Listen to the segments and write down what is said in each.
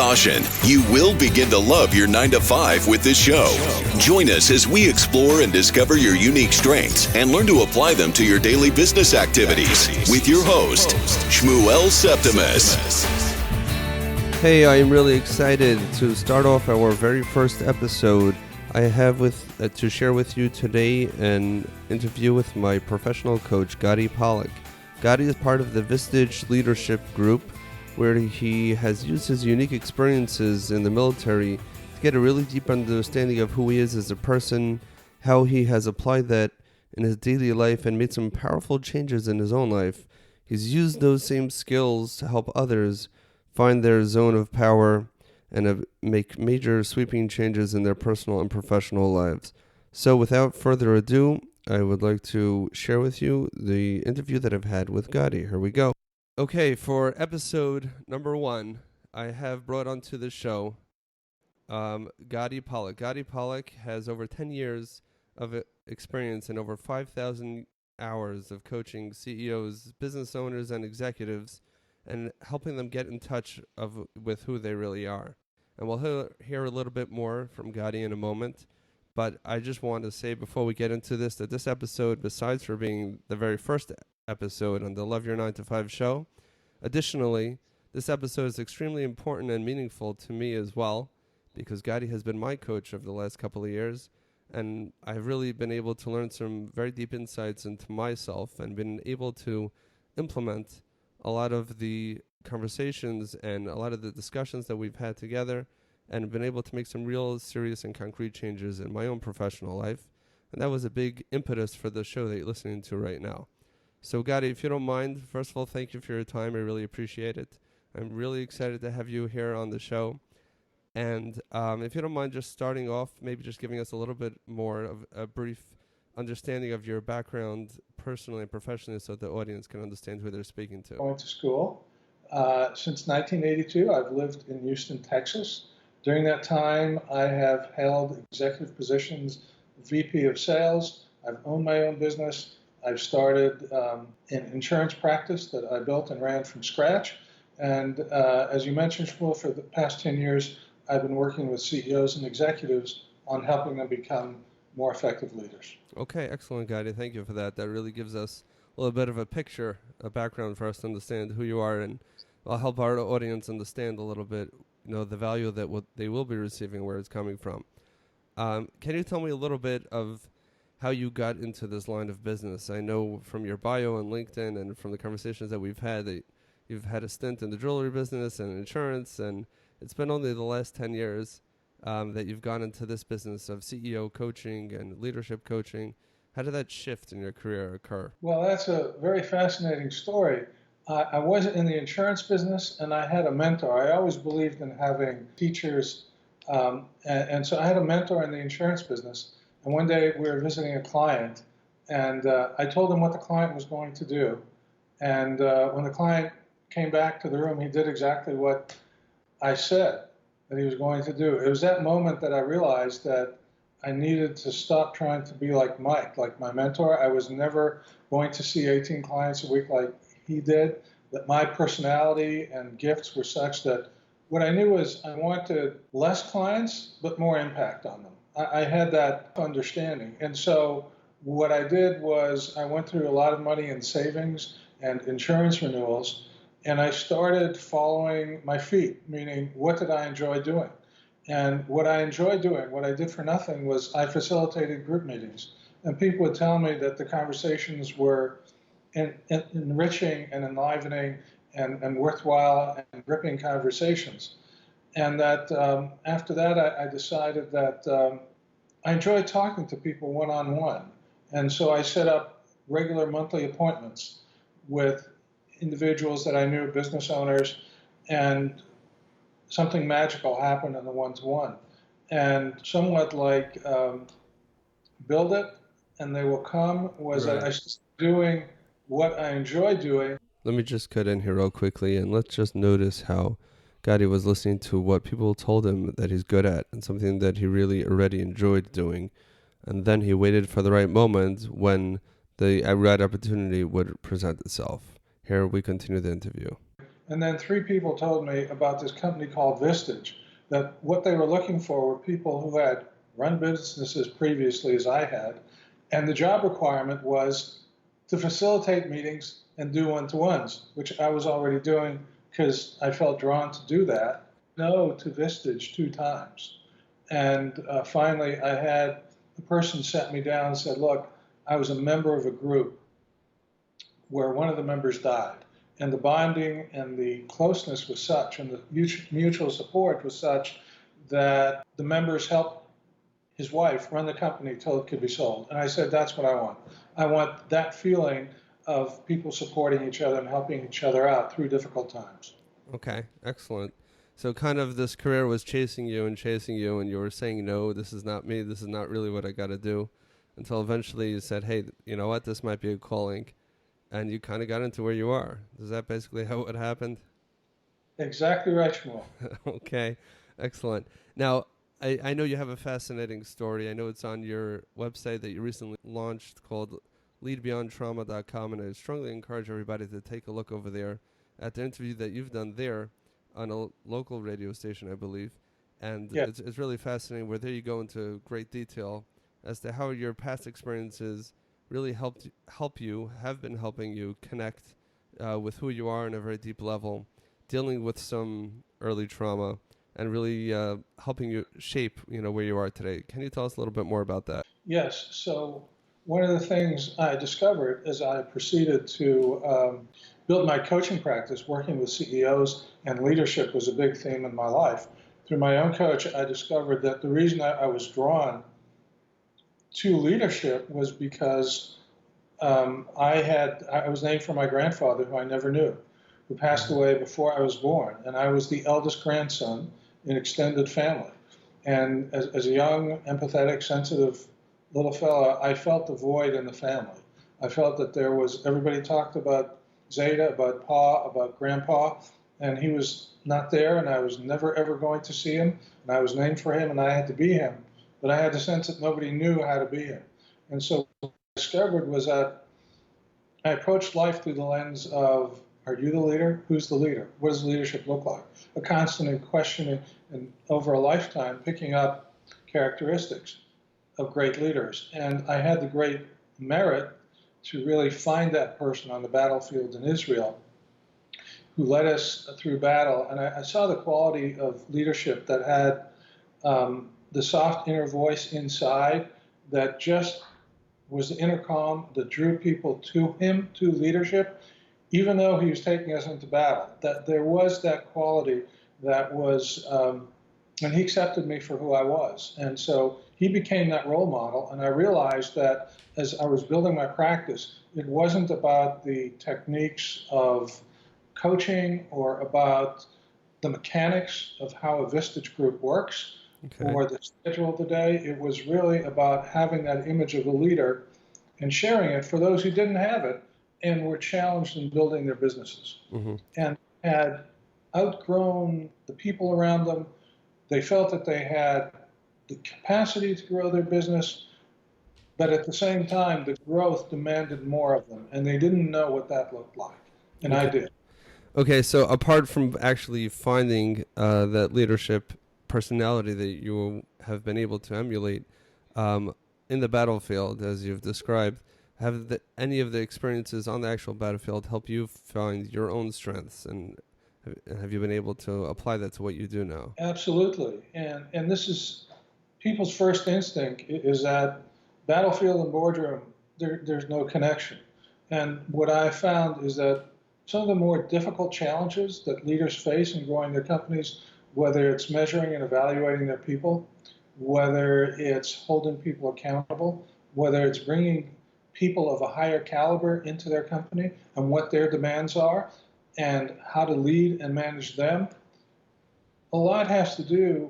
Caution, you will begin to love your 9 to 5 with this show. Join us as we explore and discover your unique strengths and learn to apply them to your daily business activities with your host, Shmuel Septimus. Hey, I am really excited to start off our very first episode. I have to share with you today an interview with my professional coach, Gadi Pollack. Gadi is part of the Vistage leadership group, where he has used his unique experiences in the military to get a really deep understanding of who he is as a person, how he has applied that in his daily life and made some powerful changes in his own life. He's used those same skills to help others find their zone of power and make major sweeping changes in their personal and professional lives. So without further ado, I would like to share with you the interview that I've had with Gadi. Here we go. Okay, for episode number 1, I have brought onto the show Gadi Pollack. Gadi Pollack has over 10 years of experience and over 5,000 hours of coaching CEOs, business owners, and executives, and helping them get in touch with who they really are. And we'll hear a little bit more from Gadi in a moment, but I just want to say before we get into this that this episode, besides for being the very first episode on the Love Your 9 to 5 show, additionally, this episode is extremely important and meaningful to me as well, because Gadi has been my coach over the last couple of years, and I've really been able to learn some very deep insights into myself and been able to implement a lot of the conversations and a lot of the discussions that we've had together, and been able to make some real serious and concrete changes in my own professional life. And that was a big impetus for the show that you're listening to right now. So Gadi, if you don't mind, first of all, thank you for your time. I really appreciate it. I'm really excited to have you here on the show. And if you don't mind just starting off, maybe just giving us a little bit more of a brief understanding of your background personally and professionally so the audience can understand who they're speaking to. I went to school. Since 1982, I've lived in Houston, Texas. During that time, I have held executive positions, VP of sales. I've owned my own business. I've started an insurance practice that I built and ran from scratch. And as you mentioned, Shmuel, for the past 10 years, I've been working with CEOs and executives on helping them become more effective leaders. Okay, excellent, Gadi. Thank you for that. That really gives us a little bit of a picture, a background for us to understand who you are, and I'll help our audience understand a little bit, the value that they will be receiving, where it's coming from. Can you tell me a little bit of how you got into this line of business? I know from your bio on LinkedIn and from the conversations that we've had that you've had a stint in the jewelry business and insurance, and it's been only the last 10 years that you've gone into this business of CEO coaching and leadership coaching. How did that shift in your career occur? Well, that's a very fascinating story. I was in the insurance business, and I had a mentor. I always believed in having teachers, and so I had a mentor in the insurance business. And one day we were visiting a client, and I told him what the client was going to do. And when the client came back to the room, he did exactly what I said that he was going to do. It was that moment that I realized that I needed to stop trying to be like Mike, like my mentor. I was never going to see 18 clients a week like he did, that my personality and gifts were such that what I knew was I wanted less clients, but more impact on them. I had that understanding. And so what I did was I went through a lot of money in savings and insurance renewals, and I started following my feet, meaning what did I enjoy doing? And what I enjoyed doing, what I did for nothing, was I facilitated group meetings. And people would tell me that the conversations were enriching and enlivening and worthwhile and gripping conversations. And that after that, I decided that I enjoyed talking to people one-on-one. And so I set up regular monthly appointments with individuals that I knew, business owners, and something magical happened in the one-to-one. And somewhat like build it and they will come was right. I started doing what I enjoy doing. Let me just cut in here real quickly, and let's just notice how Gadi was listening to what people told him that he's good at and something that he really already enjoyed doing. And then he waited for the right moment when the right opportunity would present itself. Here we continue the interview. And then 3 people told me about this company called Vistage, that what they were looking for were people who had run businesses previously as I had, and the job requirement was to facilitate meetings and do one-to-ones, which I was already doing because I felt drawn to do that. No to Vistage 2 times. And finally, I had a person set me down and said, look, I was a member of a group where one of the members died. And the bonding and the closeness was such, and the mutual support was such, that the members helped his wife run the company till it could be sold. And I said, that's what I want. I want that feeling of people supporting each other and helping each other out through difficult times. Okay, excellent. So kind of this career was chasing you, and you were saying, no, this is not me, this is not really what I got to do, until eventually you said, hey, you know what, this might be a calling, and you kind of got into where you are. Is that basically how it happened? Exactly right, Shmuel. Okay, excellent. Now, I know you have a fascinating story. I know it's on your website that you recently launched called leadbeyondtrauma.com, and I strongly encourage everybody to take a look over there at the interview that you've done there on a local radio station, I believe. And yeah. it's really fascinating where there you go into great detail as to how your past experiences really have been helping you connect with who you are on a very deep level, dealing with some early trauma, and really helping you shape, where you are today. Can you tell us a little bit more about that? Yes. So one of the things I discovered as I proceeded to build my coaching practice, working with CEOs, and leadership was a big theme in my life. Through my own coach, I discovered that the reason I was drawn to leadership was because I was named for my grandfather, who I never knew, who passed away before I was born, and I was the eldest grandson in extended family. And as a young, empathetic, sensitive little fella, I felt the void in the family. I felt that everybody talked about Zeta, about Pa, about Grandpa, and he was not there, and I was never ever going to see him, and I was named for him, and I had to be him. But I had the sense that nobody knew how to be him. And so what I discovered was that I approached life through the lens of, are you the leader? Who's the leader? What does leadership look like? A constant questioning, and over a lifetime, picking up characteristics of great leaders. And I had the great merit to really find that person on the battlefield in Israel who led us through battle. And I saw the quality of leadership that had the soft inner voice inside that just was the intercom that drew people to him, to leadership, even though he was taking us into battle. That there was that quality that was, and he accepted me for who I was. And so he became that role model, and I realized that as I was building my practice, it wasn't about the techniques of coaching or about the mechanics of how a Vistage group works, okay, or the schedule of the day. It was really about having that image of the leader and sharing it for those who didn't have it and were challenged in building their businesses, and had outgrown the people around them. They felt that they had the capacity to grow their business, but at the same time, the growth demanded more of them, and they didn't know what that looked like, and I did. Okay, so apart from actually finding that leadership personality that you have been able to emulate in the battlefield, as you've described, have any of the experiences on the actual battlefield help you find your own strengths, and have you been able to apply that to what you do now? Absolutely, and this is people's first instinct is that battlefield and boardroom, there's no connection. And what I found is that some of the more difficult challenges that leaders face in growing their companies, whether it's measuring and evaluating their people, whether it's holding people accountable, whether it's bringing people of a higher caliber into their company and what their demands are and how to lead and manage them, a lot has to do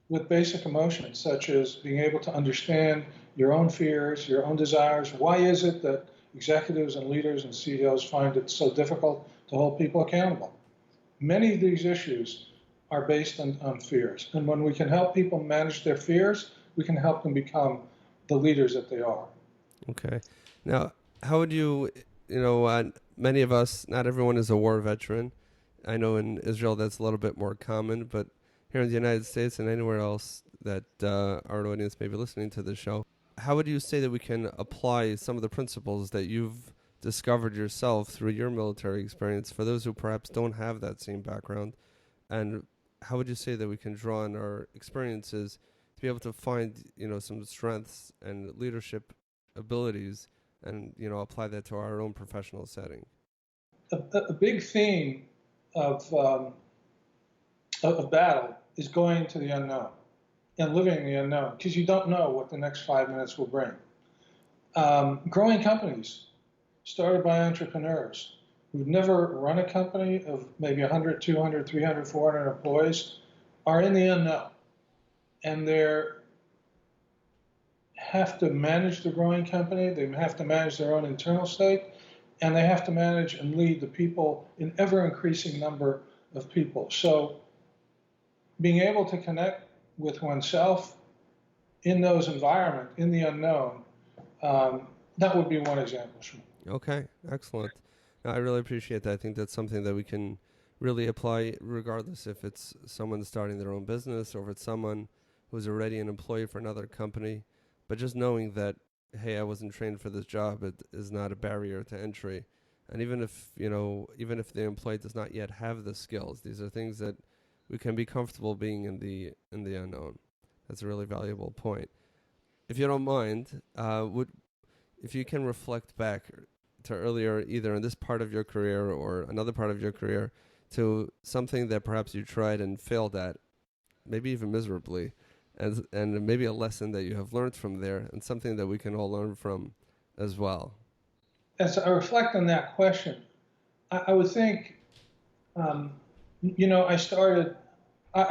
with basic emotions, such as being able to understand your own fears, your own desires. Why is it that executives and leaders and CEOs find it so difficult to hold people accountable? Many of these issues are based on fears. And when we can help people manage their fears, we can help them become the leaders that they are. Okay. Now, how would you, many of us, not everyone is a war veteran, I know in Israel that's a little bit more common, but here in the United States and anywhere else that our audience may be listening to this show, how would you say that we can apply some of the principles that you've discovered yourself through your military experience for those who perhaps don't have that same background? And how would you say that we can draw on our experiences to be able to find, some strengths and leadership abilities and, apply that to our own professional setting? A big theme of battle is going to the unknown and living in the unknown, because you don't know what the next 5 minutes will bring. Growing companies started by entrepreneurs who've never run a company of maybe 100, 200, 300, 400 employees are in the unknown. And they have to manage the growing company, they have to manage their own internal state, and they have to manage and lead the people, an ever-increasing number of people. So being able to connect with oneself in those environments, in the unknown, that would be one example. Okay, excellent. No, I really appreciate that. I think that's something that we can really apply regardless if it's someone starting their own business or if it's someone who's already an employee for another company. But just knowing that, hey, I wasn't trained for this job, it is not a barrier to entry. And even if the employee does not yet have the skills, these are things that we can be comfortable being in the unknown. That's a really valuable point. If you don't mind, if you can reflect back to earlier, either in this part of your career or another part of your career, to something that perhaps you tried and failed at, maybe even miserably, and maybe a lesson that you have learned from there, and something that we can all learn from as well. As I reflect on that question, I would think, I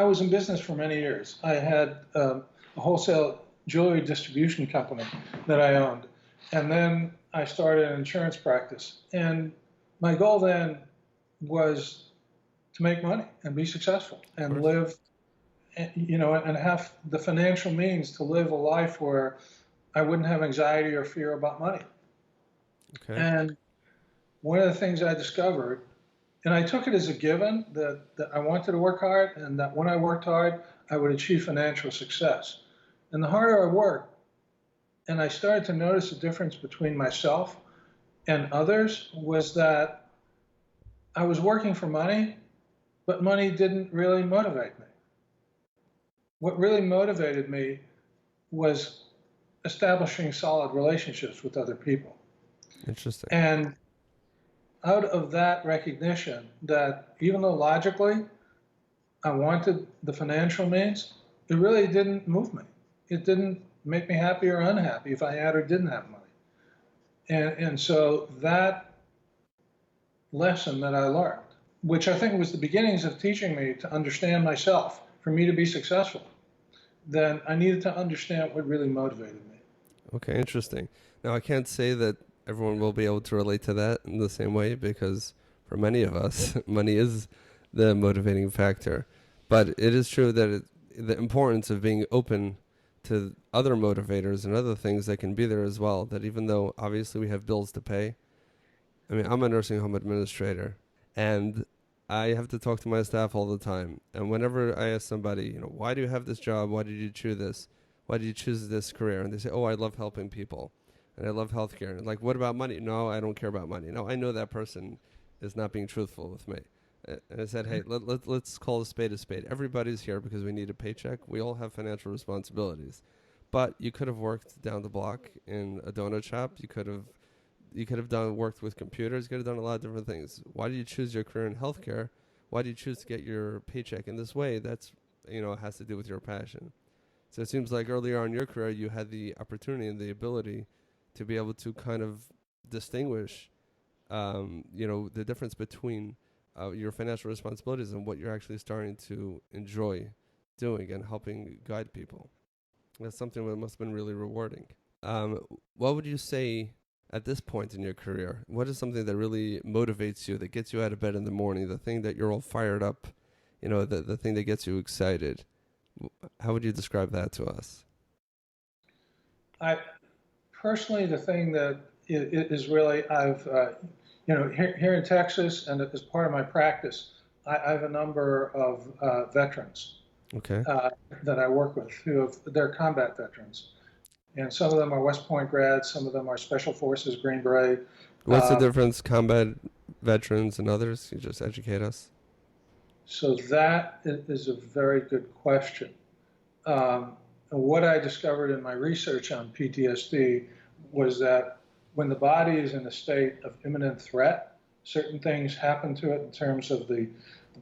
was in business for many years. I had a wholesale jewelry distribution company that I owned. And then I started an insurance practice. And my goal then was to make money and be successful and live, and have the financial means to live a life where I wouldn't have anxiety or fear about money. Okay. And one of the things I discovered, and I took it as a given that I wanted to work hard and that when I worked hard, I would achieve financial success. And the harder I worked, and I started to notice the difference between myself and others, was that I was working for money, but money didn't really motivate me. What really motivated me was establishing solid relationships with other people. Interesting. And out of that recognition that even though logically I wanted the financial means, it really didn't move me. It didn't make me happy or unhappy if I had or didn't have money. And so that lesson that I learned, which I think was the beginnings of teaching me to understand myself, for me to be successful, then I needed to understand what really motivated me. Okay, interesting. Now, I can't say that everyone will be able to relate to that in the same way, because for many of us, money is the motivating factor. But it is true that the importance of being open to other motivators and other things that can be there as well, that even though obviously we have bills to pay. I mean, I'm a nursing home administrator, and I have to talk to my staff all the time. And whenever I ask somebody, why do you have this job? Why did you choose this? Why did you choose this career? And they say, oh, I love helping people, and I love healthcare. And like, what about money? No, I don't care about money. No, I know that person is not being truthful with me. And I said, hey, let's call a spade a spade. Everybody's here because we need a paycheck. We all have financial responsibilities. But you could have worked down the block in a donut shop. You could have worked with computers. You could have done a lot of different things. Why did you choose your career in healthcare? Why did you choose to get your paycheck in this way? That's, it has to do with your passion. So it seems like earlier on in your career, you had the opportunity and the ability to be able to kind of distinguish, the difference between your financial responsibilities and what you're actually starting to enjoy doing and helping guide people. That's something that must have been really rewarding. What would you say at this point in your career? What is something that really motivates you, that gets you out of bed in the morning, the thing that you're all fired up, the thing that gets you excited? How would you describe that to us? I personally, the thing that is really, I've, here in Texas and as part of my practice, I have a number of veterans Okay. that I work with they're combat veterans. And some of them are West Point grads, some of them are Special Forces, Green Beret. What's the difference, combat veterans and others? You just educate us. So that is a very good question. And what I discovered in my research on PTSD was that when the body is in a state of imminent threat, certain things happen to it in terms of the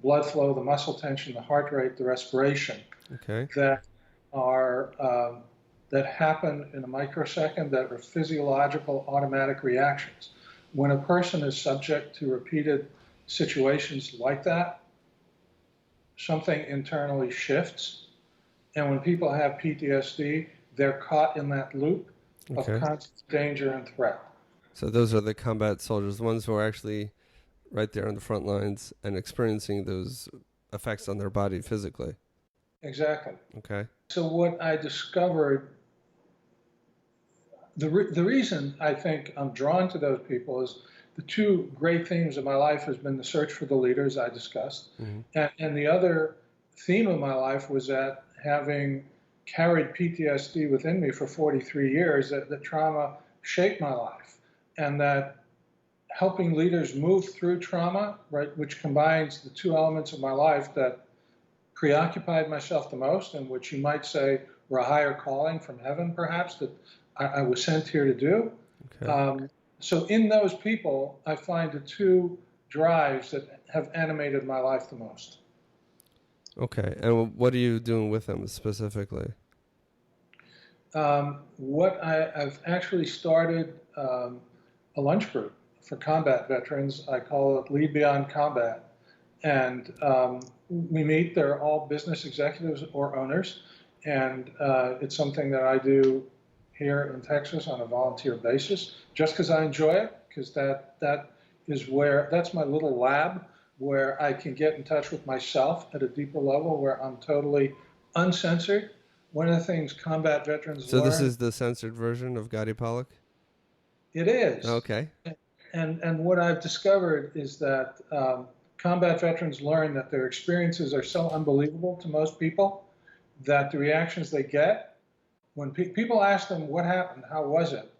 blood flow, the muscle tension, the heart rate, the respiration, Okay. that happen in a microsecond, that are physiological automatic reactions. When a person is subject to repeated situations like that, something internally shifts. And when people have PTSD, they're caught in that loop of Okay. constant danger and threat. So those are the combat soldiers, the ones who are actually right there on the front lines and experiencing those effects on their body physically. Exactly. Okay. So what I discovered, the reason I think I'm drawn to those people is the two great themes of my life has been the search for the leaders I discussed. And the other theme of my life was that having carried PTSD within me for 43 years, that the trauma shaped my life. And that helping leaders move through trauma, right, which combines the two elements of my life that preoccupied myself the most, and which you might say were a higher calling from heaven, perhaps, that I was sent here to do. Okay. So in those people, I find the two drives that have animated my life the most. Okay. And what are you doing with them specifically? I've actually started a lunch group for combat veterans. I call it Lead Beyond Combat. And we meet, they're all business executives or owners. And it's something that I do here in Texas on a volunteer basis, just because I enjoy it, because that's my little lab where I can get in touch with myself at a deeper level, where I'm totally uncensored. One of the things combat veterans So learn. this is the censored version of Gadi Pollack? It is. Okay. And what I've discovered is that combat veterans learn that their experiences are so unbelievable to most people that the reactions they get when people ask them what happened, how was it,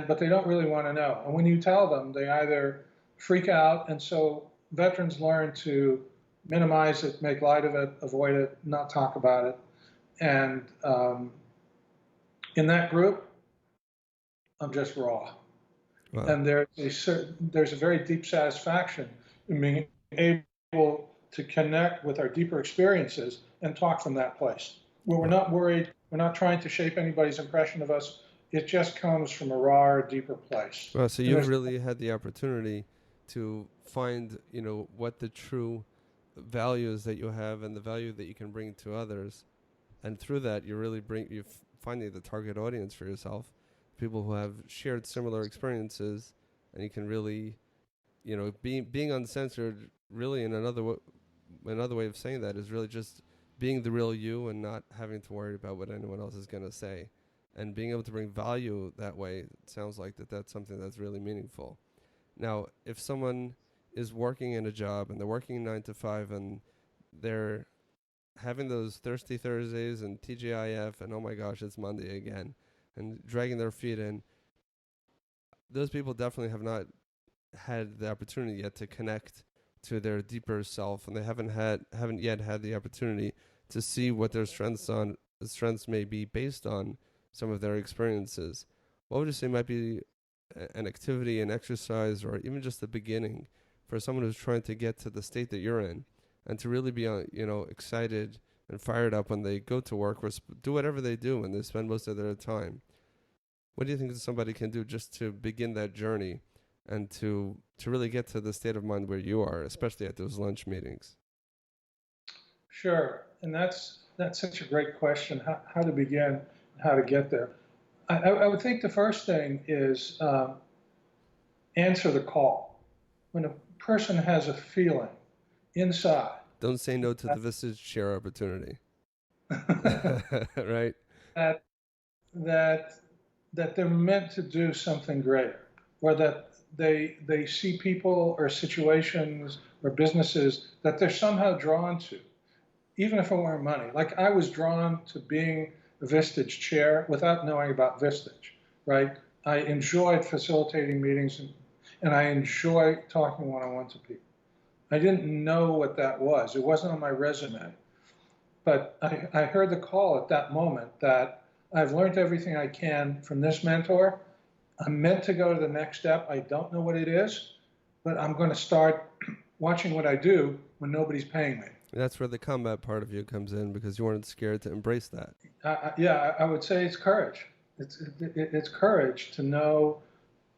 but they don't really want to know. And when you tell them, they either freak out, and so veterans learn to minimize it, make light of it, avoid it, not talk about it. And in that group, I'm just raw. Wow. And there's a very deep satisfaction in being able to connect with our deeper experiences and talk from that place, where we're not worried, we're not trying to shape anybody's impression of us. It just comes from a raw, deeper place. Well, so you've really had the opportunity to find, what the true values that you have and the value that you can bring to others, and through that, you're finding the target audience for yourself, people who have shared similar experiences, and you can really, being uncensored. Really, in another way of saying that is really just being the real you and not having to worry about what anyone else is going to say. And being able to bring value that way, it sounds like that's something that's really meaningful. Now, if someone is working in a job and they're working 9 to 5 and they're having those thirsty Thursdays and TGIF and oh my gosh, it's Monday again, and dragging their feet in, those people definitely have not had the opportunity yet to connect to their deeper self, and they haven't yet had the opportunity to see what their strengths may be based on some of their experiences. What would you say might be an activity, an exercise, or even just the beginning for someone who's trying to get to the state that you're in and to really be, excited and fired up when they go to work or do whatever they do and they spend most of their time? What do you think that somebody can do just to begin that journey and to really get to the state of mind where you are, especially at those lunch meetings? Sure, and that's such a great question, how to begin, how to get there. I would think the first thing is answer the call. When a person has a feeling inside. Don't say no to the Vistage share opportunity. Right? that they're meant to do something greater, or that they see people or situations or businesses that they're somehow drawn to, even if it weren't money. Like I was drawn to being a Vistage chair without knowing about Vistage, right? I enjoyed facilitating meetings and I enjoy talking one-on-one to people. I didn't know what that was. It wasn't on my resume. But I heard the call at that moment that I've learned everything I can from this mentor. I'm meant to go to the next step. I don't know what it is, but I'm going to start watching what I do when nobody's paying me. That's where the combat part of you comes in, because you weren't scared to embrace that. I would say it's courage. It's courage to know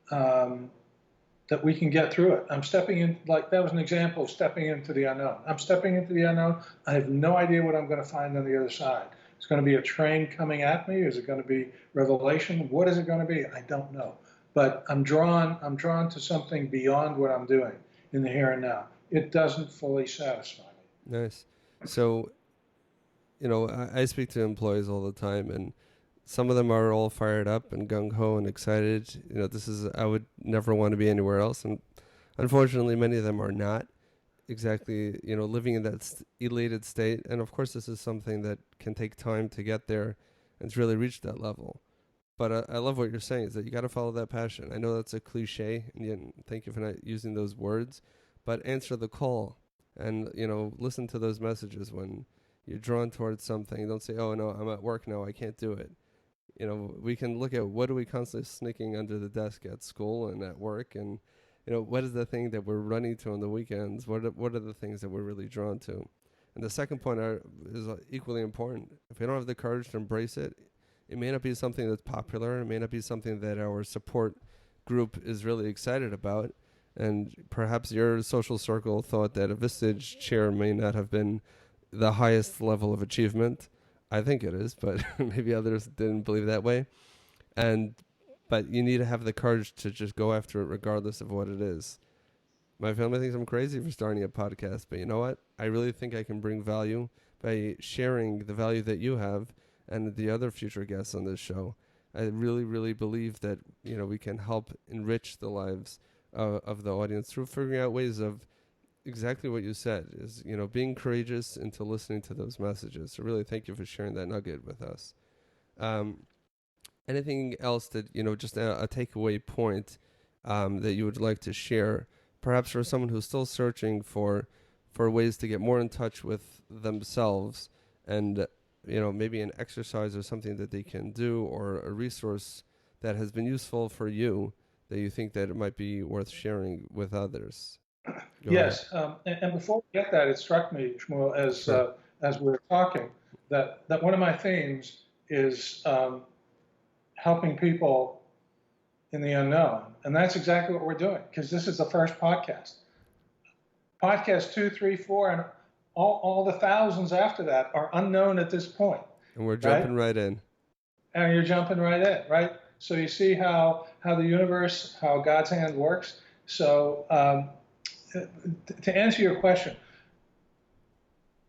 that we can get through it. I'm stepping in, like that was an example of stepping into the unknown. I'm stepping into the unknown. I have no idea what I'm going to find on the other side. It's going to be a train coming at me. Is it going to be revelation? What is it going to be? I don't know. But I'm drawn to something beyond what I'm doing in the here and now. It doesn't fully satisfy me. Nice. So, I speak to employees all the time, and some of them are all fired up and gung-ho and excited. I would never want to be anywhere else. And unfortunately, many of them are not exactly, living in that elated state. And of course, this is something that can take time to get there and to really reach that level. But I love what you're saying, is that you got to follow that passion. I know that's a cliche, and thank you for not using those words, but answer the call and, listen to those messages when you're drawn towards something. Don't say, oh, no, I'm at work now, I can't do it. We can look at what are we constantly sneaking under the desk at school and at work, and what is the thing that we're running to on the weekends? What are the things that we're really drawn to? And the second point is equally important. If we don't have the courage to embrace it, it may not be something that's popular. It may not be something that our support group is really excited about. And perhaps your social circle thought that a Vistage chair may not have been the highest level of achievement. I think it is, but maybe others didn't believe that way. But you need to have the courage to just go after it regardless of what it is. My family thinks I'm crazy for starting a podcast, but you know what? I really think I can bring value by sharing the value that you have and the other future guests on this show. I really, really believe that, we can help enrich the lives of the audience through figuring out ways of exactly what you said, is, being courageous into listening to those messages. So really thank you for sharing that nugget with us. Anything else that, just a takeaway point that you would like to share, perhaps for someone who's still searching for ways to get more in touch with themselves, and, maybe an exercise or something that they can do, or a resource that has been useful for you that you think that it might be worth sharing with others? Yes, and before we get that, it struck me, Shmuel, as we were talking, that one of my themes is helping people in the unknown, and that's exactly what we're doing, because this is the first podcast. Podcast 2, 3, 4, and all the thousands after that are unknown at this point. And we're jumping right in. And you're jumping right in, right? So you see how the universe, how God's hand works. So to answer your question,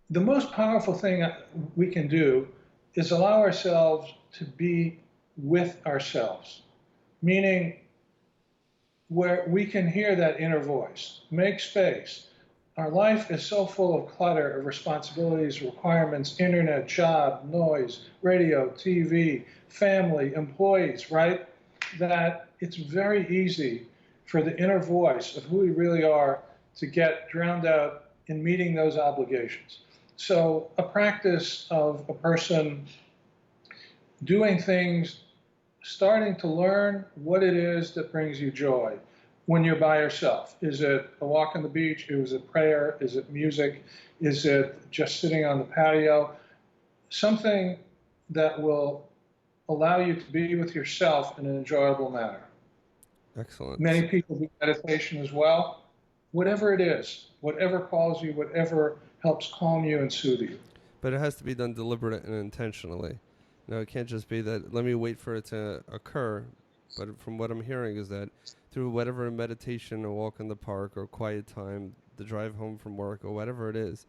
the most powerful thing we can do is allow ourselves to be with ourselves, meaning where we can hear that inner voice, make space. Our life is so full of clutter, of responsibilities, requirements, internet, job, noise, radio, TV, family, employees, right? That it's very easy for the inner voice of who we really are to get drowned out in meeting those obligations. So a practice of a person doing things, starting to learn what it is that brings you joy when you're by yourself. Is it a walk on the beach? Is it prayer? Is it music? Is it just sitting on the patio? Something that will allow you to be with yourself in an enjoyable manner. Excellent. Many people do meditation as well. Whatever it is, whatever calls you, whatever helps calm you and soothe you. But it has to be done deliberately and intentionally. No, it can't just be that, let me wait for it to occur. But from what I'm hearing is that through whatever meditation, a walk in the park, or quiet time, the drive home from work, or whatever it is,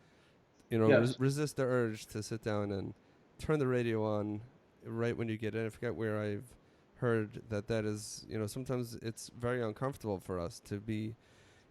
Yes. resist the urge to sit down and turn the radio on right when you get in. I forget where I've heard that is, sometimes it's very uncomfortable for us to be,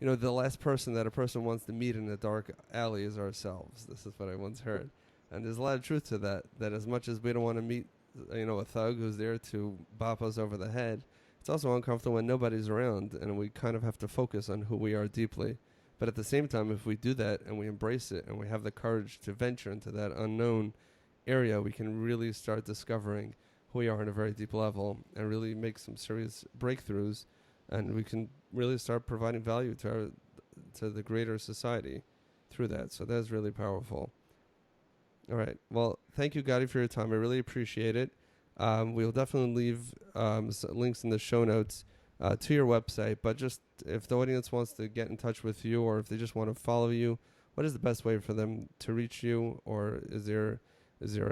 the last person that a person wants to meet in a dark alley is ourselves. This is what I once heard. And there's a lot of truth to that as much as we don't want to meet, a thug who's there to bop us over the head, it's also uncomfortable when nobody's around and we kind of have to focus on who we are deeply. But at the same time, if we do that and we embrace it and we have the courage to venture into that unknown area, we can really start discovering who we are on a very deep level and really make some serious breakthroughs, and we can really start providing value to the greater society through that. So that's really powerful. All right. Well, thank you, Gadi, for your time. I really appreciate it. We'll definitely leave links in the show notes to your website, but just if the audience wants to get in touch with you or if they just want to follow you, what is the best way for them to reach you, or is there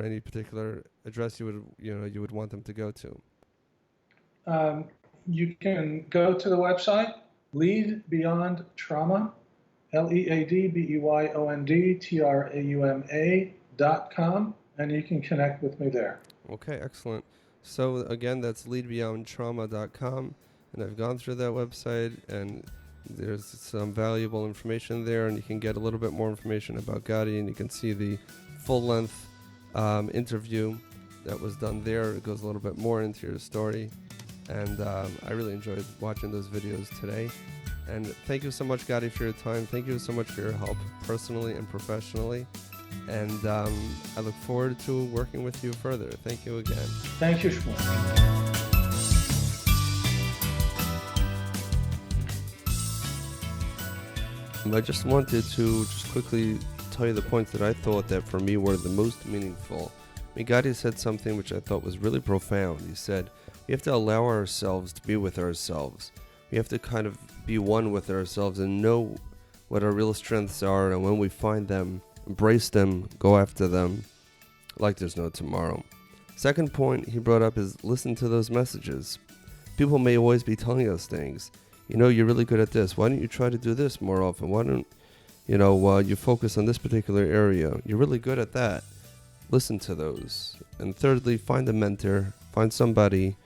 any particular address you would want them to go to? You can go to the website, Lead Beyond Trauma, LeadBeyondTrauma.com, and you can connect with me there. Okay, excellent. So again, that's leadbeyondtrauma.com, and I've gone through that website, and there's some valuable information there, and you can get a little bit more information about Gadi, and you can see the full-length interview that was done there. It goes a little bit more into your story, and I really enjoyed watching those videos today. And thank you so much, Gadi, for your time. Thank you so much for your help personally and professionally. And I look forward to working with you further. Thank you again. Thank you, Shmuel. I just wanted to quickly tell you the points that I thought that for me were the most meaningful. Gadi said something which I thought was really profound. He said, we have to allow ourselves to be with ourselves. We have to kind of be one with ourselves and know what our real strengths are, and when we find them, embrace them, go after them like there's no tomorrow. Second point he brought up is listen to those messages. People may always be telling us things. You're really good at this. Why don't you try to do this more often? Why don't you focus on this particular area? You're really good at that. Listen to those. And thirdly, find a mentor. Find somebody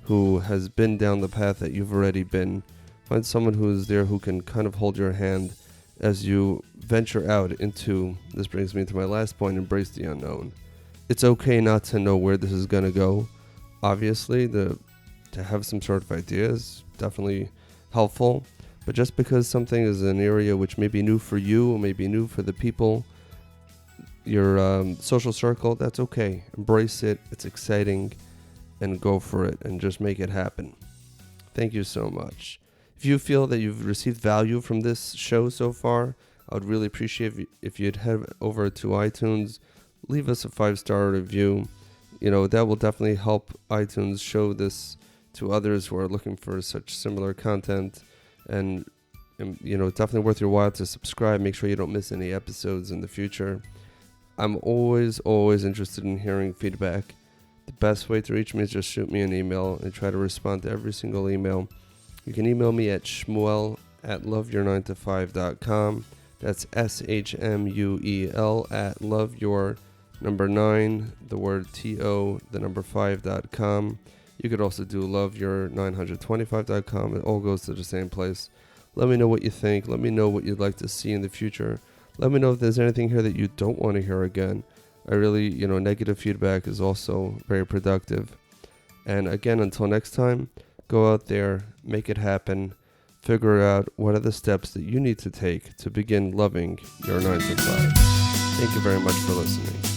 who has been down the path that you've already been. Find someone who is there who can kind of hold your hand as you venture out into, this brings me to my last point, embrace the unknown. It's okay not to know where this is going to go. Obviously, to have some sort of idea is definitely helpful, but just because something is an area which may be new for you or may be new for the people, your social circle, that's okay. Embrace it. It's exciting, and go for it and just make it happen. Thank you so much. If you feel that you've received value from this show so far, I would really appreciate if you'd head over to iTunes, leave us a 5-star review. That will definitely help iTunes show this to others who are looking for such similar content. And it's definitely worth your while to subscribe. Make sure you don't miss any episodes in the future. I'm always interested in hearing feedback. The best way to reach me is just shoot me an email and try to respond to every single email. You can email me at shmuel@loveyour9to5.com. That's shmuel@loveyour9to5.com. You could also do loveyour925.com. It all goes to the same place. Let me know what you think. Let me know what you'd like to see in the future. Let me know if there's anything here that you don't want to hear again. I really, negative feedback is also very productive. And again, until next time, go out there, make it happen, figure out what are the steps that you need to take to begin loving your 9 to 5. Thank you very much for listening.